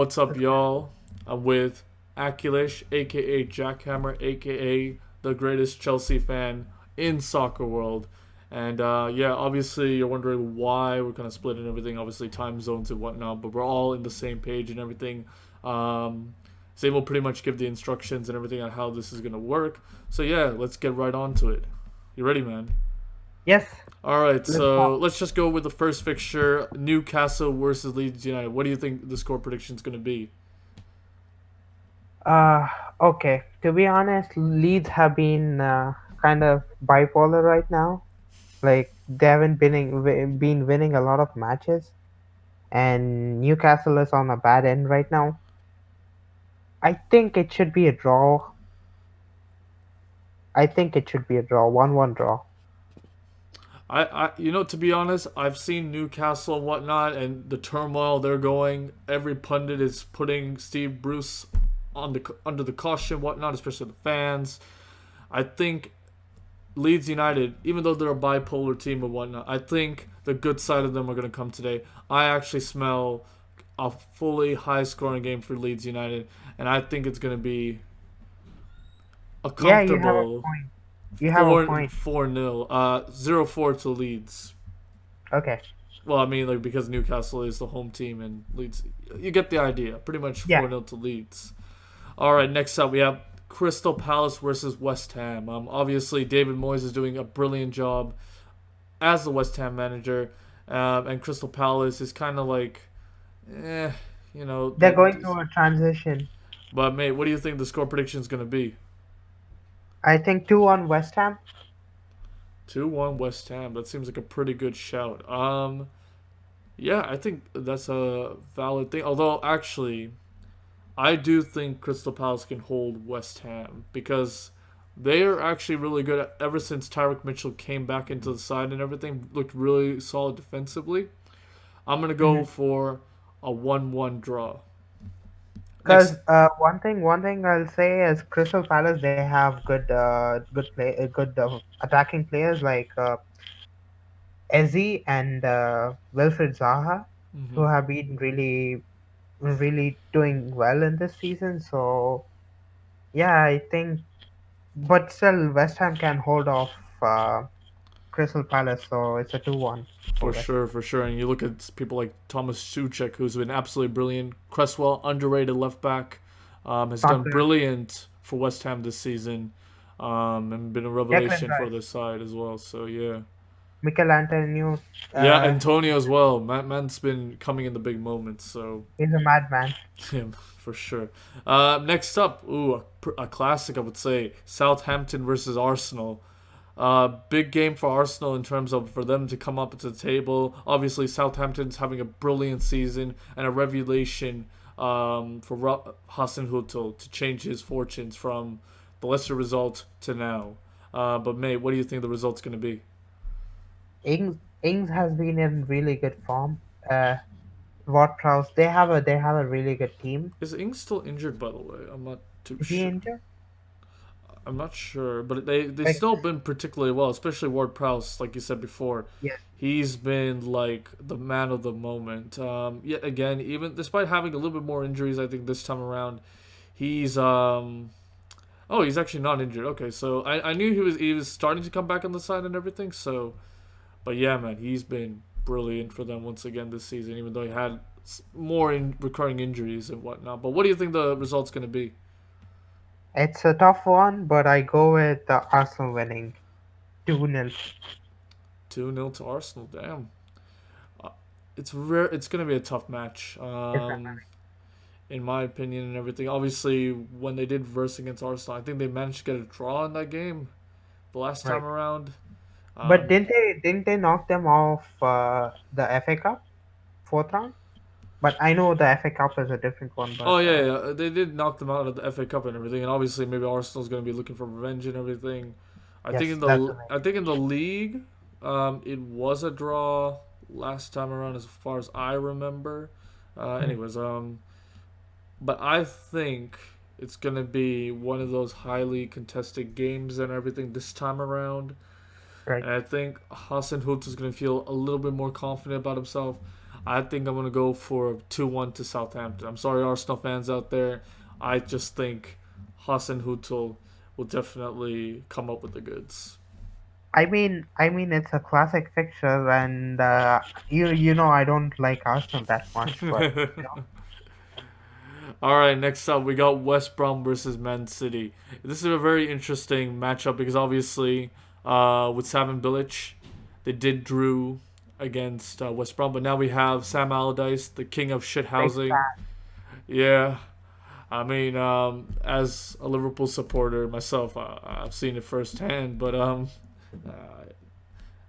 What's up, y'all? I'm with Akilesh, aka Jackhammer, aka the greatest Chelsea fan in soccer world. And yeah, obviously you're wondering why we're kind of split and everything. Obviously time zones and whatnot, but we're all in the same page and everything. Zay will pretty much give the instructions and everything on how this is gonna work. So yeah, let's get right on to it. You ready, man? Yes, All right, let's so talk. let's just go with the first fixture: Newcastle versus Leeds United. What do you think the score prediction is going to be? Uh, okay. To be honest, Leeds have been kind of bipolar right now. Like they haven't been winning a lot of matches, and Newcastle is on a bad end right now. I think it should be a draw. I think it should be a draw, 1-1 draw. To be honest, I've seen Newcastle and whatnot, and the turmoil they're going. Every pundit is putting Steve Bruce on the under the caution, and whatnot, especially the fans. I think Leeds United, even though they're a bipolar team and whatnot, I think the good side of them are going to come today. I actually smell a fully high scoring game for Leeds United, and I think it's going to be a Yeah, you have a comfortable point. You have a four point. four nil 0-4 to Leeds. Okay. Well, I mean, like, because Newcastle is the home team and Leeds, you get the idea. Pretty much Yeah. 4-0 to Leeds. All right, next up we have Crystal Palace versus West Ham. Obviously David Moyes is doing a brilliant job as the West Ham manager, and Crystal Palace is kind of like, eh, you know. They're going through a transition. But mate, what do you think the score prediction is gonna be? I think 2-1 West Ham. 2-1 West Ham. That seems like a pretty good shout. Yeah, I think that's a valid thing. Although actually, I do think Crystal Palace can hold West Ham because they are actually really good. Ever since Tyrick Mitchell came back into the side and everything, looked really solid defensively. I'm gonna go for a 1-1 draw. Because Next, one thing I'll say is Crystal Palace they have good attacking players like Eze and Wilfred Zaha, who mhm. have been really doing well in this season. So yeah, I think, but still West Ham can hold off Crystal Palace, so it's a 2-1 for For West Ham. sure, for sure. And you look at people like Thomas Suchek, who's been absolutely brilliant. Cresswell, underrated left back, has done Southampton, brilliant for West Ham this season, and been a Declan revelation for Rice, this side as well. So yeah, Mikel Antonio, yeah, uh, Antonio as well. Man's been coming in the big moments. So he's a madman. him for sure. Next up, a classic, I would say, Southampton versus Arsenal. Big game for Arsenal in terms of for them to come up to the table. Obviously, Southampton's having a brilliant season and a revelation for Hassan Hutel to change his fortunes from the Leicester result to now. But mate, what do you think the result's going to be? Ings has been in really good form. Ward-Prowse, they have a really good team. Is Ings still injured, by the way? I'm not too Is he sure. injured? I'm not sure, but they Like, still been particularly well, especially Ward Prowse, like you said before. yes. He's been like the man of the moment. Yet again, even despite having a little bit more injuries, I think this time around, he's oh, he's actually not injured. Okay, so I knew he was starting to come back on the side and everything. So, but yeah, man, he's been brilliant for them once again this season, even though he had more recurring injuries and whatnot. But what do you think the result's gonna be? It's a tough one, but I go with the Arsenal winning 2-0. 2-0 to Arsenal. Damn. Uh, it's rare. It's gonna be a tough match, It's a- in my opinion, and everything. Obviously, when they did verse against Arsenal, I think they managed to get a draw in that game the last time Right. around. But Um, didn't they knock them off the FA Cup fourth round? But I know the FA Cup is a different one, oh but yeah, yeah, they did knock them out of the FA Cup and everything, and obviously maybe Arsenal's gonna be looking for revenge and everything. yes, that's the I think in the league, it was a draw last time around, as far as I remember. thing. Anyways, but I think it's gonna be one of those highly contested games and everything this time around. Right. And I think Hassan Holt is gonna feel a little bit more confident about himself. I think I'm gonna go for 2-1 to Southampton. I'm sorry, Arsenal fans out there. I just think Hassan Hutel will definitely come up with the goods. I mean, it's a classic fixture, and you know I don't like Arsenal that much, but you know, All right, next up we got West Brom versus Man City. This is a very interesting matchup because obviously, with Sam and Bilic, they did drew against West Brom, but now we have Sam Allardyce, the king of big shithousing. fan. Yeah, I mean, as a Liverpool supporter myself, I've seen it firsthand. But uh,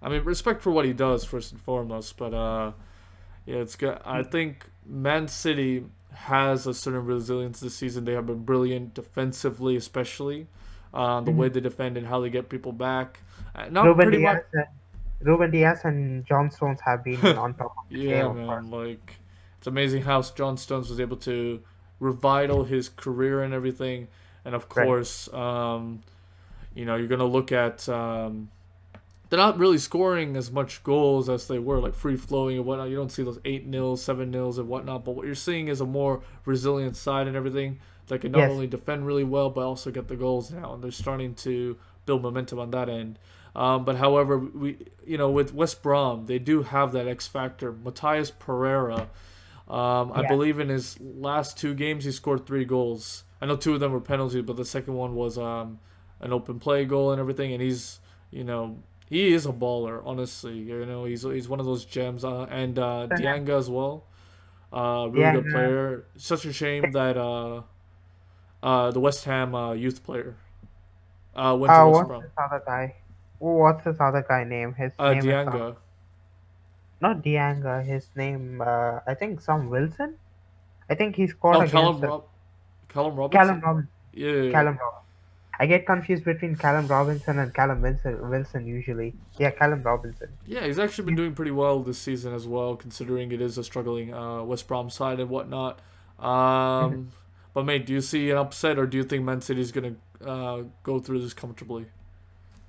I mean, respect for what he does first and foremost. But yeah, it's good. I think Man City has a certain resilience this season. They have been brilliant defensively, especially the way Mhm. they defend and how they get people back. Not Ruben pretty much. Diaz, and, Ruben Diaz and John Stones have been on top of the game, Yeah, of course. man. Like, it's amazing how John Stones was able to revital his career and everything. And of Right. course, you're gonna look at they're not really scoring as much goals as they were, like free flowing and whatnot. You don't see those 8-0, 7-0 and whatnot. But what you're seeing is a more resilient side and everything that can not Yes. only defend really well but also get the goals now, and they're starting to build momentum on that end. But however, with West Brom, they do have that X factor. Matthias Pereira, I Yeah. believe in his last two games he scored 3 goals. I know two of them were penalties, but the second one was an open play goal and everything. And you know, he is a baller. Honestly, he's one of those gems. And Dianga as well, really good Diaz. player. Such a shame that the West Ham youth player went to West What's Brom. this other guy? What's this other guy name? His name is some Dianga. not Dianga. His name, I think some Wilson. I think he scored Oh, against us. Callum Callum Robinson. Robinson. Yeah, yeah, yeah. Callum Robinson. I get confused between Callum Robinson and Callum Wilson usually. Yeah, Callum Robinson. Yeah, he's actually been He's, doing pretty well this season as well, considering it is a struggling West Brom side and whatnot. Mhm. Um, but mate, do you see an upset, or do you think Man City is gonna go through this comfortably?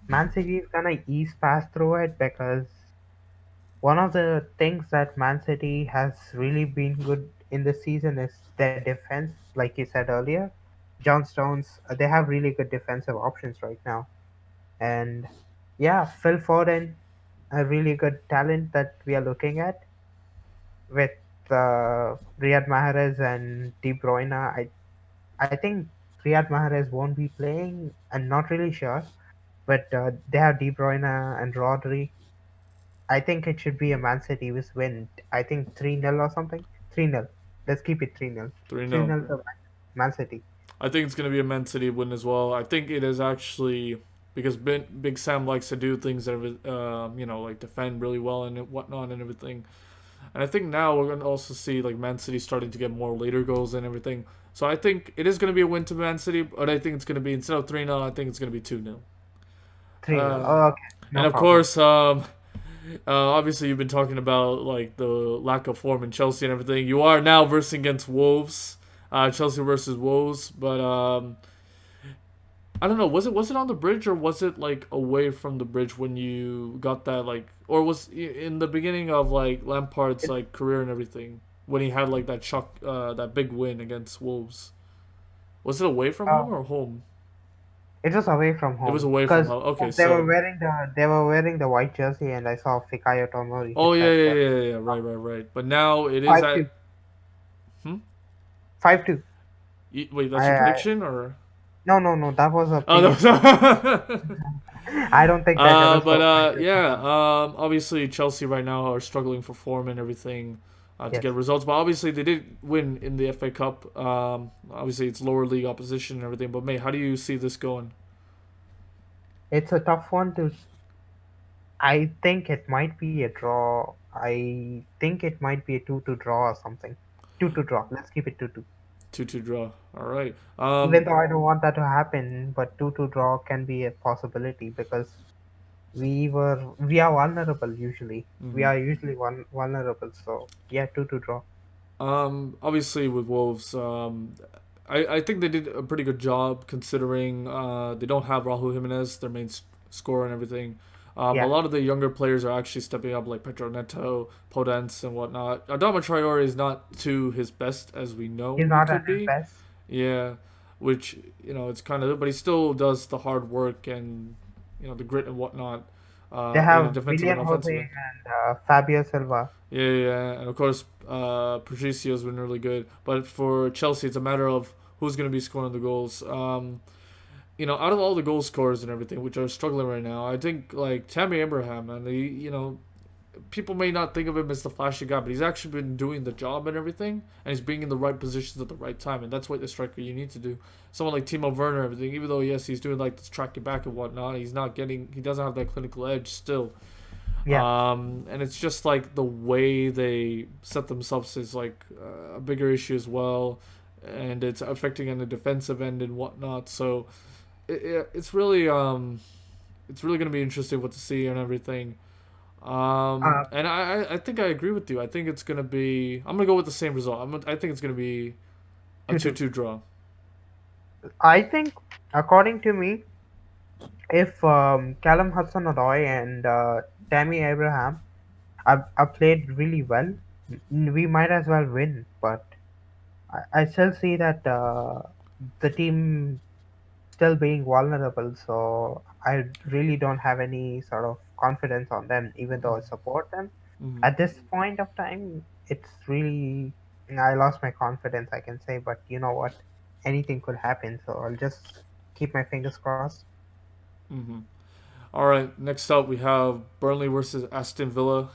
Man City is gonna ease past through it because one of the things that Man City has really been good in this season is their defense. Like you said earlier, John Stones, they have really good defensive options right now. And yeah, Phil Foden, a really good talent that we are looking at with Riyad Mahrez and De Bruyne. I think Riyad Mahrez won't be playing. I'm not really sure, but they have De Bruyne and Rodri. I think it should be a Man City with win. I think 3-0 or something. 3-0. Let's keep it 3-0. 3-0. 3-0 to Man City. I think it's gonna be a Man City win as well. I think it is actually because Big Sam likes to do things that like defend really well and whatnot and everything. And I think now we're gonna also see like Man City starting to get more later goals and everything. So I think it is gonna be a win to Man City, but I think it's gonna be instead of 3-0, I think it's gonna be 2-0. 3-0. Uh, Oh, okay. and No of problem. course, obviously you've been talking about like the lack of form in Chelsea and everything. You are now versing against Wolves, Chelsea versus Wolves. But I don't know. Was it on the bridge, or was it like away from the bridge when you got that, like, or was in the beginning of like Lampard's It, like career and everything when he had like that big win against Wolves? Was it away from home um, or home? it was away from It was home away from because home. Okay, so they were wearing the white jersey and I saw Fikayo Tomori oh hit yeah, that yeah, yeah, yeah, right, right, right. But now it is 5-2. at. Hmm? 5-2. Wait, that's your I prediction or? No, no, no. That was a Oh no. prediction. I don't think they're gonna But score 5-2. yeah. Obviously Chelsea right now are struggling for form and everything, to Yes. get results. But obviously they did win in the FA Cup. Obviously it's lower league opposition and everything. But mate, how do you see this going? It's a tough one to. I think it might be a draw. I think it might be a 2-2 draw or something. 2-2 draw. Let's keep it 2-2. 2-2 draw. All right. Even though I don't want that to happen, but 2-2 draw can be a possibility because we are vulnerable usually. We Mhm. are usually vulnerable. So yeah, 2-2 draw. Obviously with Wolves, I think they did a pretty good job considering they don't have Raul Jimenez, their main scorer and everything. A Yeah, lot of the younger players are actually stepping up, like Pedro Neto, Podence, and whatnot. Adama Traore is not to his best as we he's know he not at could his be. best. Yeah, which it's kind of, but he still does the hard work and the grit and whatnot, They in a have defensive and William offensive Jose end. and Fabio Silva. Yeah, yeah, yeah. And of course, Patricio's been really good. But for Chelsea, it's a matter of who's going to be scoring the goals. Out of all the goal scorers and everything, which are struggling right now, I think like Tammy Abraham, and people may not think of him as the flashy guy, but he's actually been doing the job and everything, and he's being in the right positions at the right time, and that's what the striker you need to do. Someone like Timo Werner, and everything, even though yes, he's doing like this tracking back and whatnot, he doesn't have that clinical edge still. Yeah, And it's just like the way they set themselves is like a bigger issue as well, and it's affecting on the defensive end and whatnot. So it's really going to be interesting what to see and everything. uh, And I think I agree with you. I think it's going to be. I'm going to go with the same result. I think it's going to be a 2-2. 2-2 draw. I think, according to me, if Callum Hudson-Odoi and Tammy Abraham have played really well, we might as well win. But I still see that the team still being vulnerable, so I really don't have any sort of confidence on them, even though I support them. Mm-hmm. At this point of time, it's really I lost my confidence, I can say. But you know what? Anything could happen, so I'll just keep my fingers crossed. Mm-hmm. All right. Next up, we have Burnley versus Aston Villa.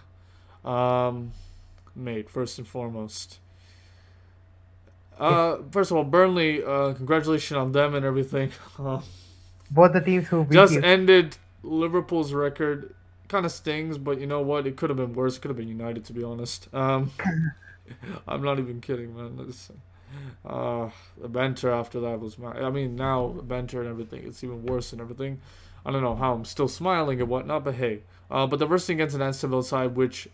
Um, Mate, first and foremost. If First of all, Burnley, congratulations on them and everything. both the teams who beat Just you, ended Liverpool's record. Kind of stings, but you know what? It could have been worse. It could have been United, to be honest. I'm not even kidding, man. The banter after that was I mean, now the banter and everything, it's even worse and everything. I don't know how I'm still smiling and whatnot, but hey. But the first thing against an Aston Villa side, which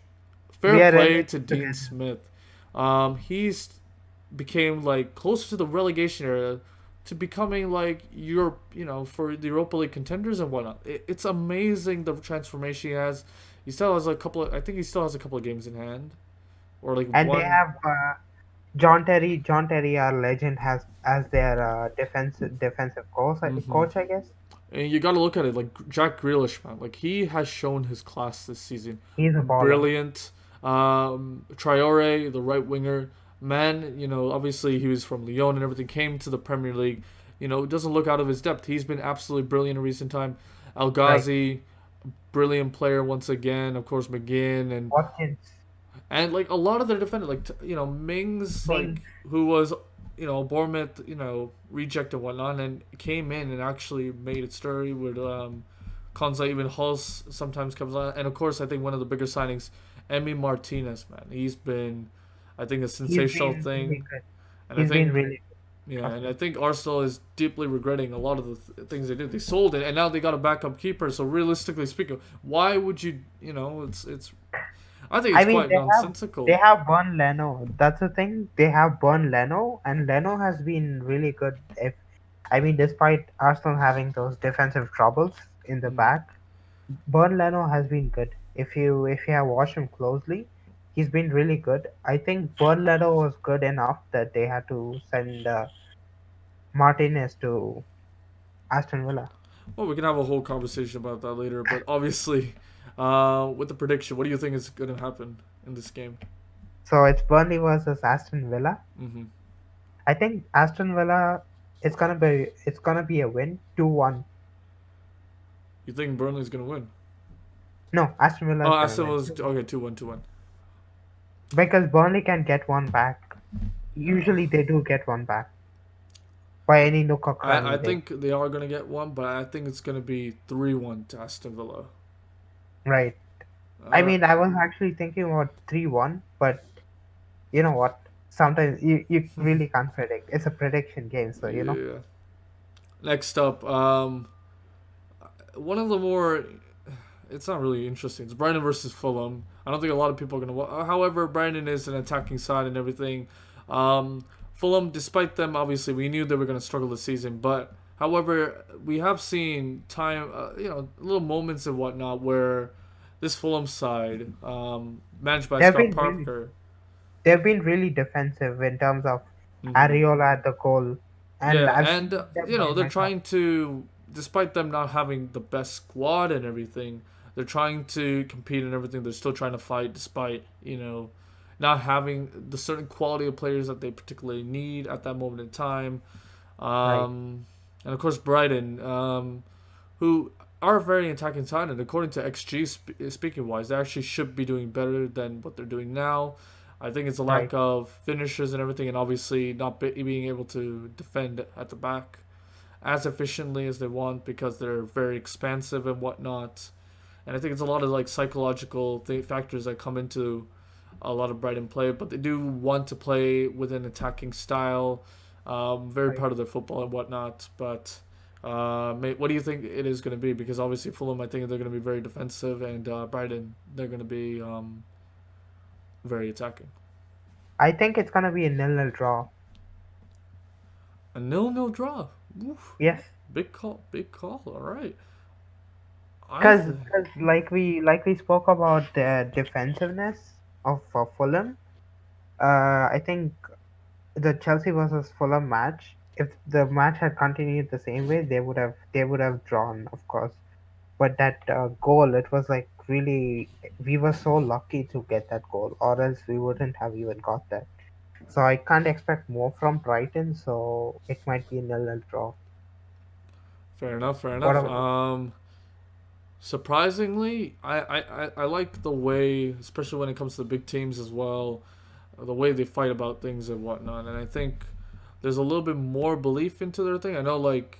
fair we are in play it to Dean together. Smith. He's became like closer to the relegation area to becoming like Europe, for the Europa League contenders and whatnot. It's amazing the transformation he has. He still has a couple of, I think he still has a couple of games in hand, or like And they one. have John Terry. John Terry, our legend, has as their defensive coach. Hmm. Coach, I guess. And you got to look at it like Jack Grealish, man. Like he has shown his class this season. He's a baller. Brilliant. Traore, the right winger, man. Obviously he was from Lyon and everything. Came to the Premier League. Doesn't look out of his depth. He's been absolutely brilliant in recent time. El Right. Ghazi, brilliant player once again. Of course McGinn Watkins. and like a lot of their defenders, like Mings, Ming. like who was Bournemouth, reject and whatnot, and came in and actually made it sturdy with Konza. Even Hulse sometimes comes on, and of course I think one of the bigger signings, Emi Martinez, man, he's been, I think, a He's sensational been really thing, good. and I He's been think. really good. Yeah, Trust and me. I think Arsenal is deeply regretting a lot of the things they did. They sold it, and now they got a backup keeper. So realistically speaking, why would you? It's. I think I it's mean, quite they nonsensical. have Burn Leno. That's the thing. They have Burn Leno, and Leno has been really good. If I mean, despite Arsenal having those defensive troubles in the Mm. back, Burn Leno has been good. If you have watched him closely, he's been really good. I think Burn Leno was good enough that they had to send Martinez to Aston Villa. Well, we can have a whole conversation about that later. But obviously, with the prediction, what do you think is going to happen in this game? So it's Burnley versus Aston Villa. Hmm. I think Aston Villa it's gonna be a win, 2-1. You think Burnley's going to win? No, Aston Villa Oh, is gonna Aston win Villa's 2-1 okay. 2-1, 2-1. because Burnley can get one back. Usually they do get one back by any nook or I cranny. They think they are going to get one, but I think it's going to be 3-1 to Aston Villa. right. I Uh, mean, I was actually thinking about 3-1, but you know what? Sometimes you really can't predict. It's a prediction game, so yeah. Next up, one of the more, it's not really interesting. It's Brighton versus Fulham. I don't think a lot of people are going to. However, Brighton is an attacking side and everything. Fulham, despite them, obviously we knew they were going to struggle this season, but However, we have seen time, little moments and whatnot where this Fulham side, managed by They've Scott been really Parker, they've been really defensive in terms of hmm Areola at the goal, and yeah, I've and seen them by they're myself. trying to, despite them not having the best squad and everything, they're trying to compete and everything. They're still trying to fight despite not having the certain quality of players that they particularly need at that moment in time. Right, And of course Brighton, who are a very attacking side, and according to XG speaking wise, they actually should be doing better than what they're doing now. I think it's a lack right, of finishers and everything, and obviously not being able to defend at the back as efficiently as they want because they're very expansive and whatnot. And I think it's a lot of like psychological factors that come into a lot of Brighton play, but they do want to play with an attacking style. Very right. proud of their football and whatnot, but mate, what do you think it is going to be? Because obviously Fulham, I think they're going to be very defensive, and Brighton, they're going to be very attacking. I think it's gonna be a nil-nil draw. A nil-nil draw. Oof. Yes, Big call. Big call. All right. I because th- like we spoke about the defensiveness of Fulham. I think the Chelsea versus Fulham match, if the match had continued the same way, they would have drawn, of course. But that goal, it was like really, we were so lucky to get that goal, or else we wouldn't have even got that. So I can't expect more from Brighton. So it might be a nil-nil draw. Fair enough. Fair What enough. about you? Surprisingly, I like the way, especially when it comes to the big teams as well, the way they fight about things and whatnot. And I think there's a little bit more belief into their thing. I know, like,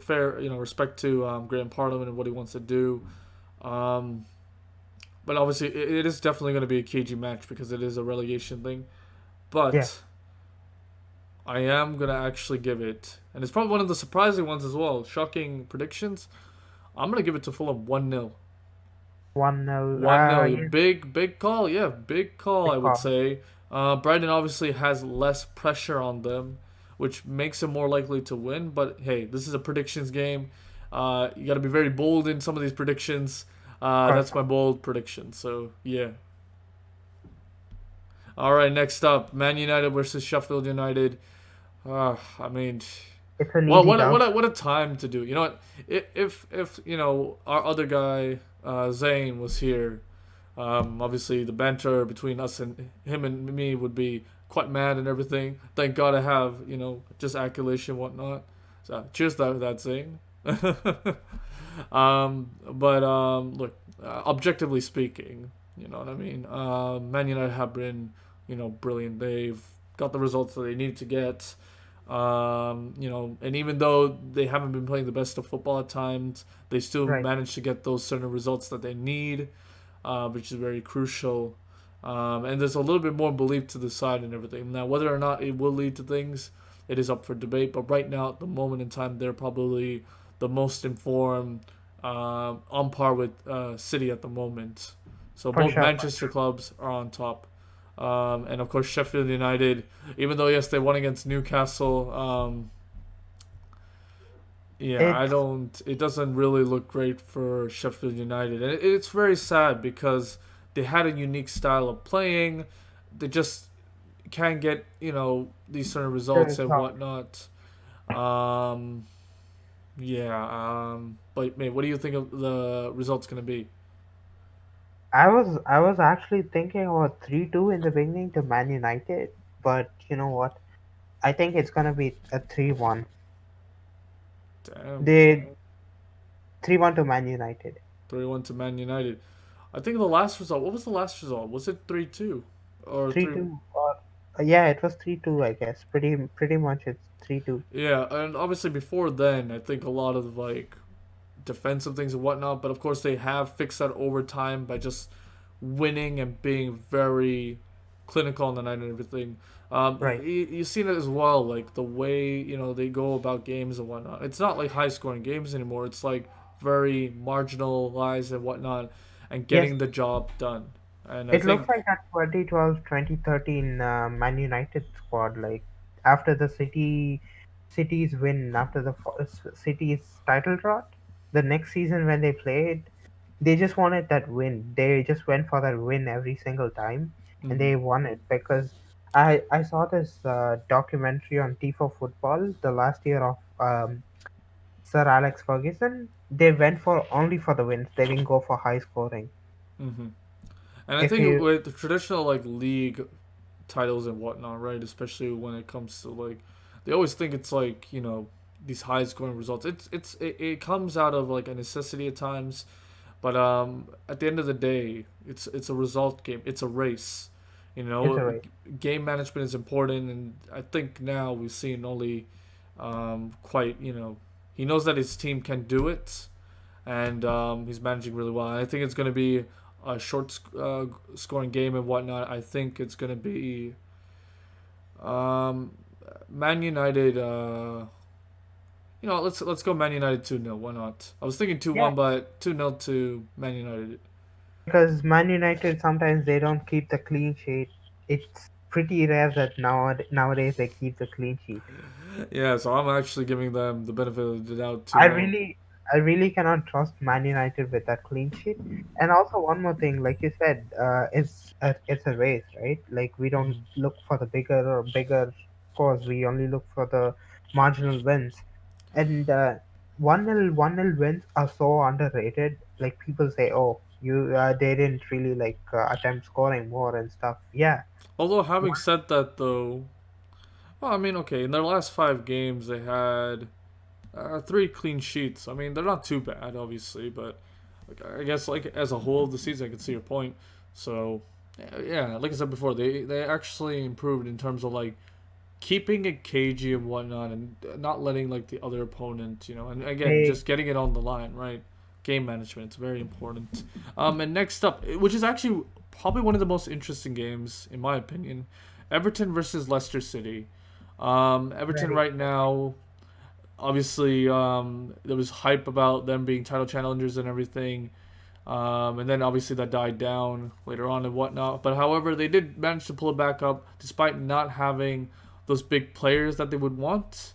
fair, respect to Graham Parliament and what he wants to do. Um, but obviously, it is definitely going to be a cagey match because it is a relegation thing. Yeah, But I am going to actually give it, and it's probably one of the surprising ones as well. Shocking predictions. I'm going to give it to Fulham 1-0. 1-0. 1-0. Yes, Big call. Yeah, big call, big I would call. say. Brighton obviously has less pressure on them, which makes them more likely to win. But hey, this is a predictions game. You got to be very bold in some of these predictions. Of course, That's my bold prediction. So, yeah. All right, next up Man United versus Sheffield United. I mean, it's an well, easy dub. what a time to do. You know what? If our other guy Zain was here, obviously the banter between us and him and me would be quite mad and everything. Thank God I have just Akilesh and whatnot. So cheers to that Zain. But look, objectively speaking, you know what I mean. Man United have been brilliant. They've got the results that they need to get. And even though they haven't been playing the best of football at times, they still Right. manage to get those certain results that they need, which is very crucial. And there's a little bit more belief to the side and everything. Now, whether or not it will lead to things, it is up for debate. But right now, at the moment in time, they're probably the most informed, on par with City at the moment. So For both sure. Manchester clubs are on top. And of course, Sheffield United, even though, yes, they won against Newcastle, yeah, I It's don't. It doesn't really look great for Sheffield United, and it's very sad because they had a unique style of playing. They just can't get these certain the results and result. whatnot. Um, yeah. But mate, what do you think of the results gonna be? I was actually thinking about 3-2 in the beginning to Man United, but you know what? I think it's gonna be a 3-1. Damn, They 3-1 to Man United. 3-1 to Man United. I think the last result. What was the last result? Was it 3-2 or Three three? two or yeah, it was 3-2. I guess pretty much it's 3-2. Yeah, and obviously before then, I think a lot of like defensive things and whatnot. But of course, they have fixed that over time by just winning and being very clinical on the night and everything. Right. You've seen it as well, like the way they go about games and whatnot. It's not like high scoring games anymore. It's like very marginalized and whatnot, and Yes, getting the job done. And I it looks think like that 2012 2013 Man United squad. Like after the City City's win after the City's title drought. The next season when they played, they just wanted that win. They just went for that win every single time, and Mm-hmm. they won it because I saw this documentary on Tifo Football the last year of Sir Alex Ferguson. They went for only for the wins. They didn't go for high scoring. Mm-hmm. And I If think you with the traditional like league titles and whatnot, right? Especially when it comes to like, they always think it's like these high scoring results. It comes out of like a necessity at times, but at the end of the day, it's a result game. It's a race. You it's a know, race. game management is important, and I think now we've seen only quite he knows that his team can do it, and he's managing really well. And I think it's going to be a short scoring game and whatnot. I think it's going to be um, Man United. Let's go Man United 2-0. Why not? I was thinking two Yeah, one, but 2-0 to Man United. because Man United sometimes they don't keep the clean sheet. It's pretty rare that nowadays they keep the clean sheet. Yeah, so I'm actually giving them the benefit of the doubt I 2-0. really, I really cannot trust Man United with that clean sheet. And also one more thing, like you said, it's a race, right? Like we don't Mm-hmm. look for the bigger scores. We only look for the marginal wins. And 1-0 wins are so underrated. Like people say, oh, you they didn't really like attempt scoring more and stuff. Yeah, Although having one said that, though, well, I mean, okay, in their last 5 games they had 3 clean sheets. I mean, they're not too bad, obviously, but like, I guess like as a whole of the season, I can see your point. So yeah, like I said before, they actually improved in terms of like keeping it cagey and whatnot, and not letting like the other opponent, and again, they just getting it on the line, right? Game management, it's very important. And next up, which is actually probably one of the most interesting games in my opinion, Everton versus Leicester City. Everton very right now, obviously, there was hype about them being title challengers and everything. And then obviously that died down later on and whatnot. But however, they did manage to pull it back up despite not having those big players that they would want.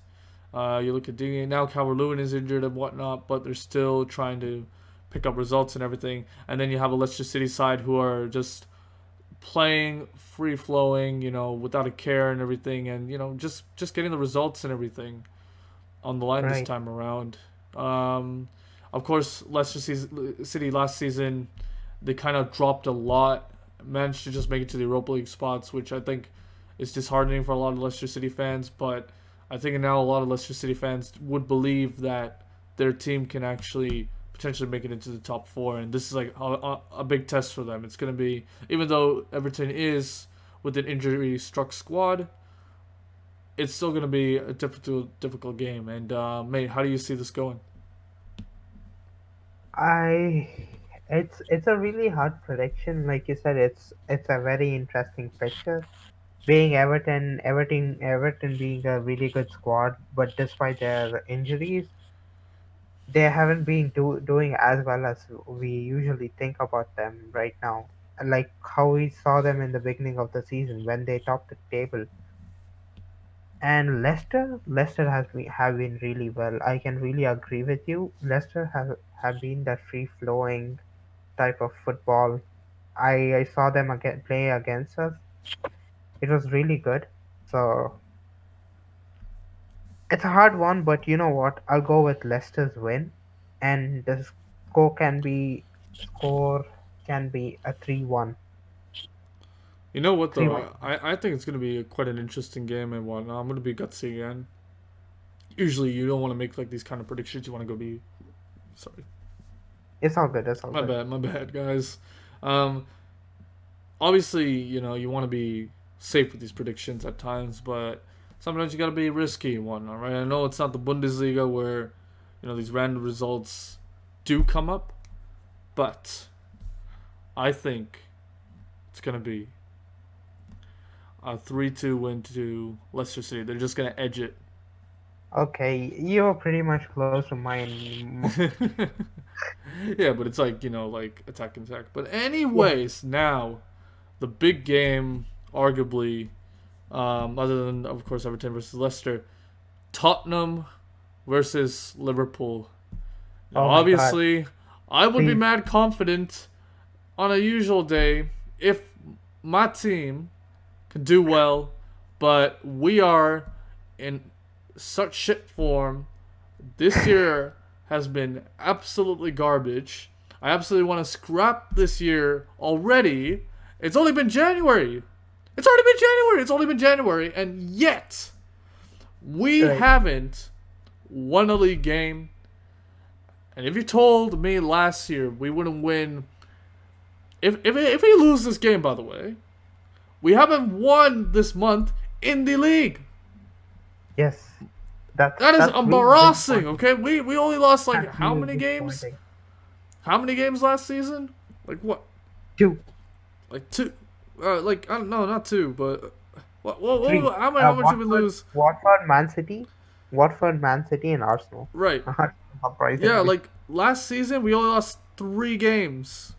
You look at Digne now, Calvert-Lewin is injured and whatnot, but they're still trying to pick up results and everything. And then you have a Leicester City side who are just playing free flowing, without a care and everything, and just getting the results and everything on the line this right. time around. Of course, Leicester City last season, they kind of dropped a lot, managed to just make it to the Europa League spots, which I think is disheartening for a lot of Leicester City fans. But I think now a lot of Leicester City fans would believe that their team can actually potentially make it into the top four, and this is like a big test for them. It's going to be, even though Everton is with an injury-struck squad, it's still going to be a difficult game. And mate, how do you see this going? I it's a really hard prediction. Like you said, it's a very interesting picture. Being Everton being a really good squad, but despite their injuries, they haven't been doing as well as we usually think about them right now. Like how we saw them in the beginning of the season when they topped the table. And Leicester have been really well. I can really agree with you. Leicester have been that free flowing type of football. I saw them again play against us. It was really good. So it's a hard one, but you know what? I'll go with Leicester's win, and the score can be score can be a 3-1. You know what 3-1. though? I think it's gonna be quite an interesting game and whatnot. I'm gonna be gutsy again. Usually you don't want to make like these kind of predictions. You want to go be sorry. It's all good. It's all My good. bad, my bad, guys. Um, Obviously, you want to be safe with these predictions at times, but sometimes you gotta be risky and whatnot, right? I know it's not the Bundesliga where these random results do come up, but I think it's gonna be a 3-2 win to Leicester City. They're just gonna edge it. Okay, you're pretty much close to mine. Yeah, but it's like like attack and attack. But Yeah. anyways, now the big game, arguably, other than of course Everton versus Leicester. Tottenham versus Liverpool. Now, Oh my God. obviously, I would be Please. mad confident on a usual day if my team can do well, but we are in such shit form. This year has been absolutely garbage. I absolutely want to scrap this year already. It's only been January. It's only been January, and yet we Right. haven't won a league game. And if you told me last year we wouldn't win, if we lose this game, by the way, we haven't won this month in the league. Yes. That is That's really embarrassing. disappointing. Okay, we only lost like That's how really many games? disappointing. How many games last season? Like what? 2, Like two? Like I don't know, not two, but three. how much did we lose? Watford, Man City, and Arsenal. Right. Yeah, Surprisingly. like last season we only lost 3 games.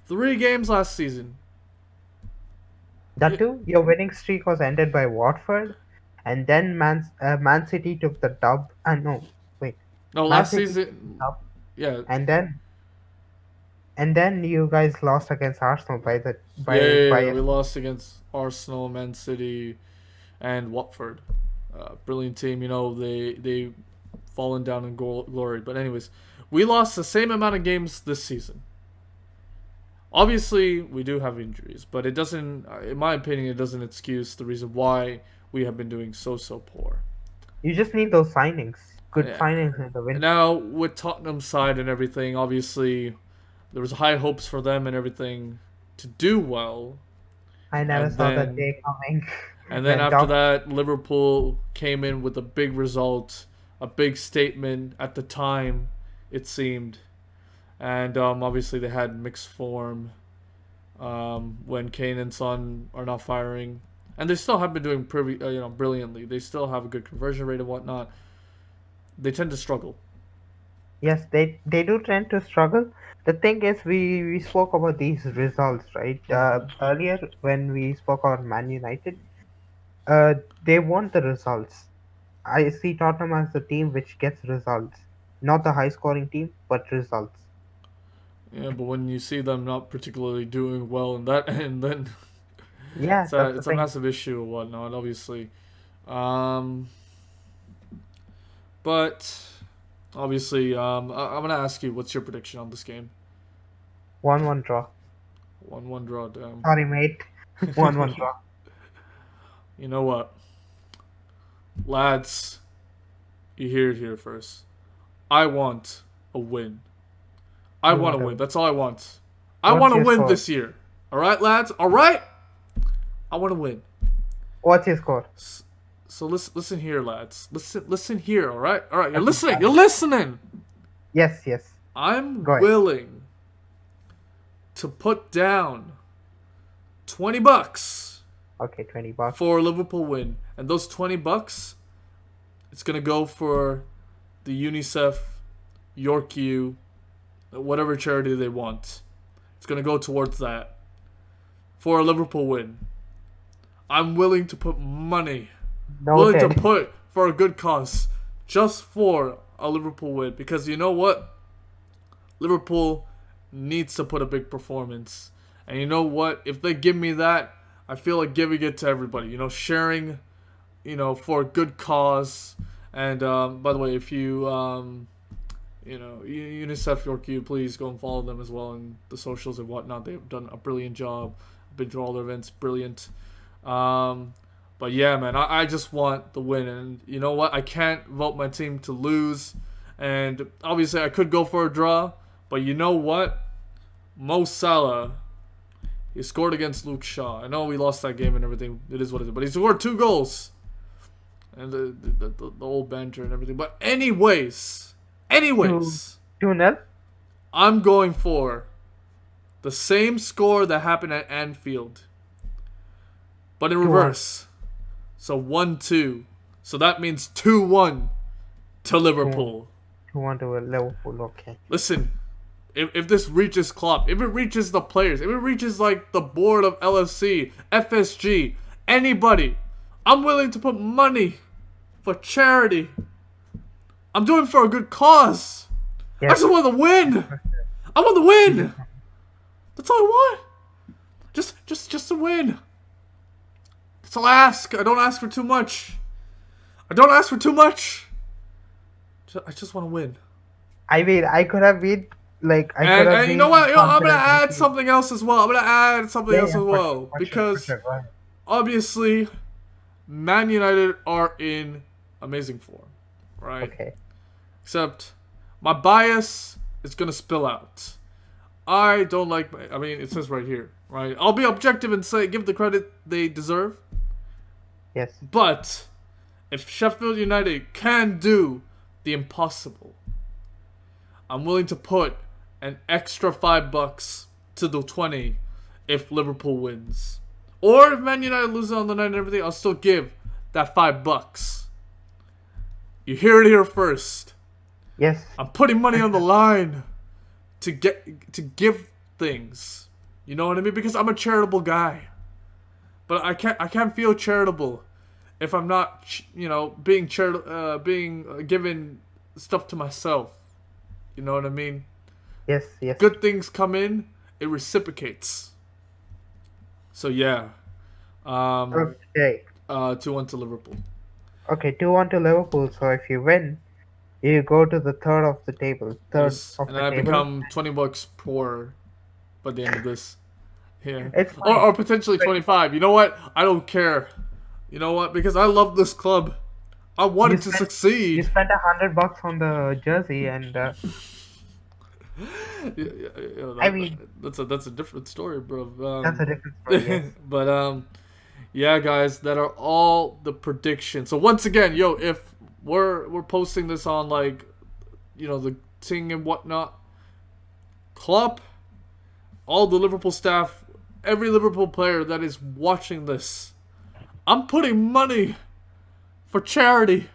3 games last season. That too, your winning streak was ended by Watford, and then Man City took the dub. No, wait, No, Man last City took the season. dub, Yeah, and then you guys lost against Arsenal by the by we a, lost against Arsenal, Man City, and Watford. Brilliant team. You know they fallen down in glory. But anyways, we lost the same amount of games this season. Obviously, we do have injuries, but it doesn't. In my opinion, it doesn't excuse the reason why we have been doing so poor. You just need those signings, good Yeah. signings in the winter. Now with Tottenham's side and everything, obviously there was high hopes for them and everything to do well, I never and saw that then day coming. and then when after Doc, that, Liverpool came in with a big result, a big statement at the time, it seemed, and obviously they had mixed form when Kane and Son are not firing, and they still have been doing brilliantly. They still have a good conversion rate and whatnot. They tend to struggle. yes, they do tend to struggle. The thing is, we spoke about these results, right? Earlier when we spoke about Man United, they want the results. I see Tottenham as the team which gets results, not the high scoring team, but results. Yeah, but when you see them not particularly doing well in that end, then Yeah, that's the it's a thing. massive issue or whatnot, obviously. Um, but obviously, I'm gonna ask you, what's your prediction on this game? 1-1 draw. 1-1 draw. Damn. Sorry, mate. 1-1 draw. You know what, lads? You hear it here first. I want a win. I You want want to to win. win. That's all I want. I What's want to your win score? this year. All right, lads. All right. I want to win. What's your score? So listen here, lads. Listen here. All right. All right. You're Okay, listening. got You're it. listening. Yes, yes. I'm Go ahead. willing to put down $20 Okay, $20. for a Liverpool win, and those $20, it's gonna go for the UNICEF, Yorku, whatever charity they want. It's gonna go towards that for a Liverpool win. I'm willing to put money, willing to Noted. put for a good cause, just for a Liverpool win, because you know what? Liverpool needs to put a big performance. And you know what? If they give me that, I feel like giving it to everybody. You know, sharing, for a good cause. And by the way, if you, UNICEF Yorku, please go and follow them as well on the socials and whatnot. They've done a brilliant job. Been through all their events, brilliant. But yeah, man, I just want the win. And you know what? I can't vote my team to lose. And obviously, I could go for a draw. But you know what? Mo Salah, he scored against Luke Shaw. I know we lost that game and everything. It is what it is. But he scored 2 goals. And the old banter and everything. But anyways, 2-0. I'm going for the same score that happened at Anfield, but in 2-1. reverse. So 1-2. So that means 2-1 to Liverpool. 2-1 to Liverpool. Okay. Listen, if this reaches Klopp, if it reaches the players, if it reaches like the board of LFC, FSG, anybody, I'm willing to put money for charity. I'm doing it for a good cause. I Yes. just want to win. I want to win. That's all I want. Just to win. That's all I ask. I don't ask for too much. I don't ask for too much. I just want to win. I mean, I could have been And you know what? I'm gonna confident add with you. something else as well. For Because sure. Go ahead. obviously, Man United are in amazing form, right? Okay. Except my bias is gonna spill out. I don't like. I mean, it says right here, right? I'll be objective and say give the credit they deserve. Yes. But if Sheffield United can do the impossible, I'm willing to put an extra $5 to the 20 if Liverpool wins. Or if Man United loses on the night and everything, I'll still give that $5. You hear it here first. Yes. I'm putting money on the line to give things. You know what I mean? Because I'm a charitable guy. But I can't feel charitable if I'm not, being given stuff to myself. You know what I mean? Yes. Yes. Good things come in, it reciprocates. So yeah, Okay. 2-1 to Liverpool. Okay. 2-1 to Liverpool. So if you win, you go to the third of the table. Third Yes, of and the I table. become $20 poorer by the end of this. Yeah, It's or fine. potentially 25. You know what? I don't care. You know what? Because I love this club. I want You it to spent you succeed. spent $100 on the jersey, and I mean That's a different story, bro. that's a different story. Yes. But yeah, guys, that are all the predictions. So once again, if we're posting this on the thing and whatnot, Klopp, all the Liverpool staff, every Liverpool player that is watching this, I'm putting money for charity.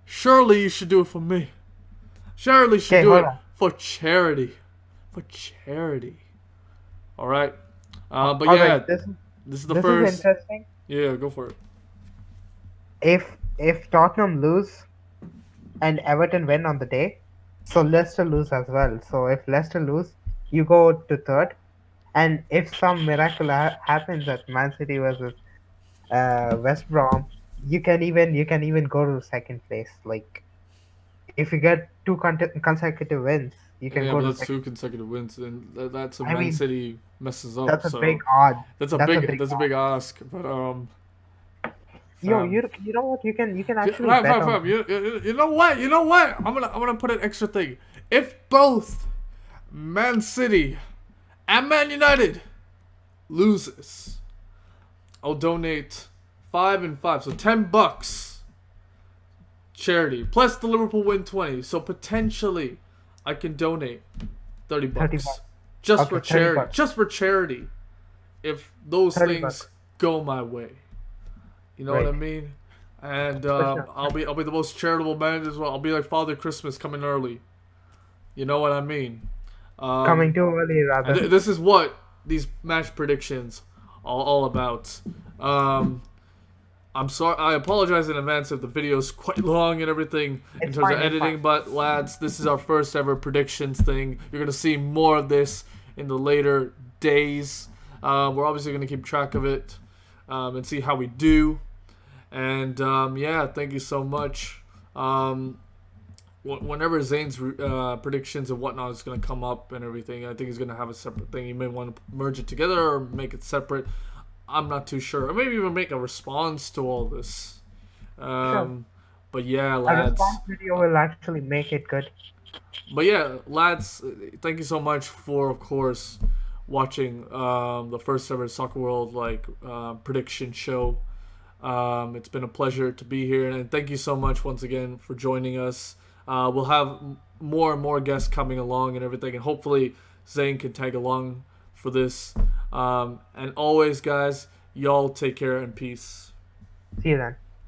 Surely you should do it for me. Surely you should Okay, do hold it on. for charity. For charity. All right. But All yeah, right. This this is the this is first. interesting. Yeah, go for it. If Tottenham lose and Everton win on the day, so Leicester lose as well. So if Leicester lose, you go to third, and if some miracle happens at Man City versus West Brom, you can even go to second place. Like if you get two consecutive wins, you can Yeah, go but to that's second. 2 consecutive wins, and that's a I Man mean, City messes up. that's a big So odd. that's a That's a big big that's a odd. big ask. But Yo, fam, you know what? You can yeah, actually bet on. fam. You know what? You know what? I'm gonna put an extra thing. If both Man City and Man United loses, I'll donate 5 and 5, so $10 charity plus the Liverpool win 20. So potentially, I can donate 30 30 bucks bucks. just Okay, for 30 charity. bucks. Just for charity, if those 30 things bucks. go my way. You know what I Right. mean? And For sure. I'll be the most charitable man as well. I'll be like Father Christmas coming early. You know what I mean? Coming Um, too early, and rather. this is what these match predictions are all about. I'm sorry. I apologize in advance if the video is quite long and everything in It's terms of fine. It's editing. fine. But lads, this is our first ever predictions thing. You're gonna see more of this in the later days. We're obviously gonna keep track of it and see how we do. And yeah, thank you so much. Whenever Zane's predictions and whatnot is going to come up and everything, I think he's going to have a separate thing. He may want to merge it together or make it separate. I'm not too sure. Or maybe even make a response to all this. Sure. But yeah, A lads. response video will actually make it good. But yeah, lads, thank you so much for, of course, watching the first ever Soccerworld prediction show. It's been a pleasure to be here, and thank you so much once again for joining us. We'll have more and more guests coming along and everything, and hopefully Zane can tag along for this. And always, guys, y'all take care and peace. See you then.